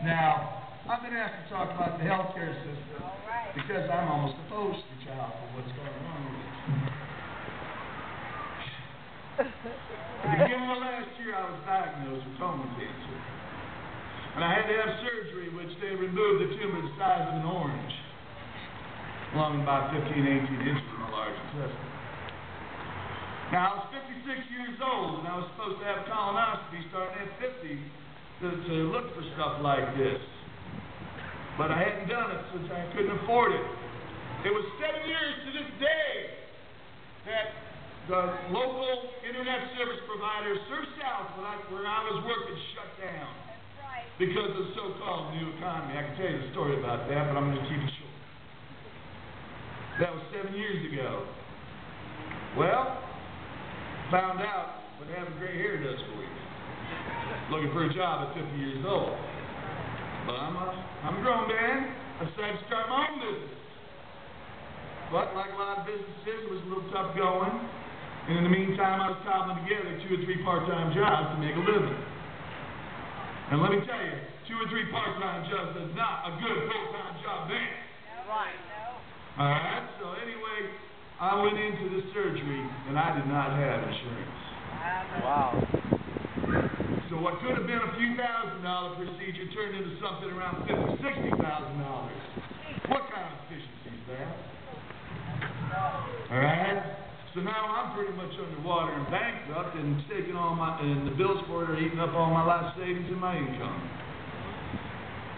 Now, I've been asked to talk about the healthcare system because I'm almost a poster child for what's going on with it. At the beginning of last year, I was diagnosed with colon cancer. And I had to have surgery, which they removed the tumor the size of an orange, along about 15, 18 inches in my large intestine. Now, I was 56 years old, and I was supposed to have colonoscopy starting at 50 to look for stuff like this. But I hadn't done it since I couldn't afford it. It was 7 years to this day that the local internet service provider, SurSouth, where I was working, shut down. That's right. Because of the so-called new economy. I can tell you the story about that, but I'm going to keep it short. That was 7 years ago. Well, found out what having gray hair does for you. Looking for a job at 50 years old. But I'm a grown man. I decided to start my own business. But like a lot of businesses, it was a little tough going. And in the meantime, I was cobbling together 2 or 3 part-time jobs to make a living. And let me tell you, 2 or 3 part-time jobs is not a good full-time job then. Right. All right. So anyway, I went into the surgery, and I did not have insurance. Wow. So what could have been a few $1,000 procedure turned into something around $50,000, $60,000. What kind of efficiency is that? All right. So now I'm pretty much underwater and bankrupt, and taking and the bills for it are eating up all my life savings and my income.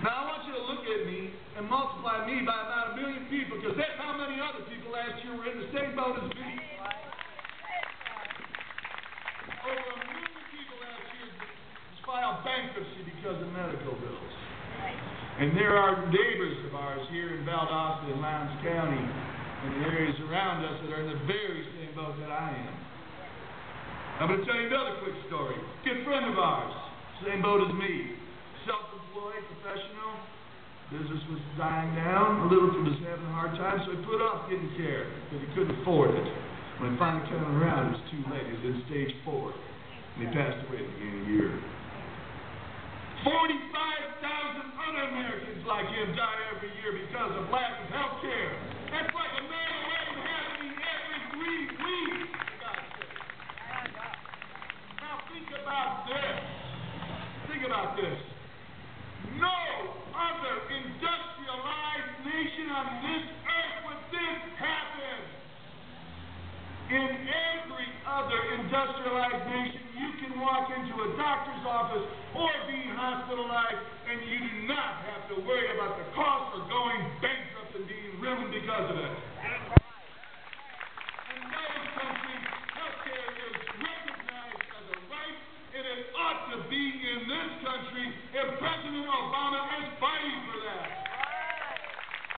Now I want you to look at me and multiply me by about 1 million people, because that's how many other people last year were in the same boat as me. Over 1 million people last year filed bankruptcy because of medical bills. And there are neighbors of ours here in Valdosta and Lowndes County and the areas around us that are in the very same boat that I am. I'm going to tell you another quick story. Good friend of ours, same boat as me. Self-employed, professional. Business was dying down. A little was having a hard time, so he put off getting care because he couldn't afford it. When he finally came around, it was too late. He was in stage 4. And he passed away at the beginning of the year. 45,000 other Americans like him die every year because of lack of health care. That's like a man away from happening every 3 weeks. Now think about this. Think about this. No other industrialized nation on this earth would this happen. In every other industrialized nation, you can walk into a doctor's office or be hospitalized, and you do not have to worry about the cost or going bankrupt and being ruined because of it. In those countries, healthcare is recognized as a right, and it ought to be in this country if President Obama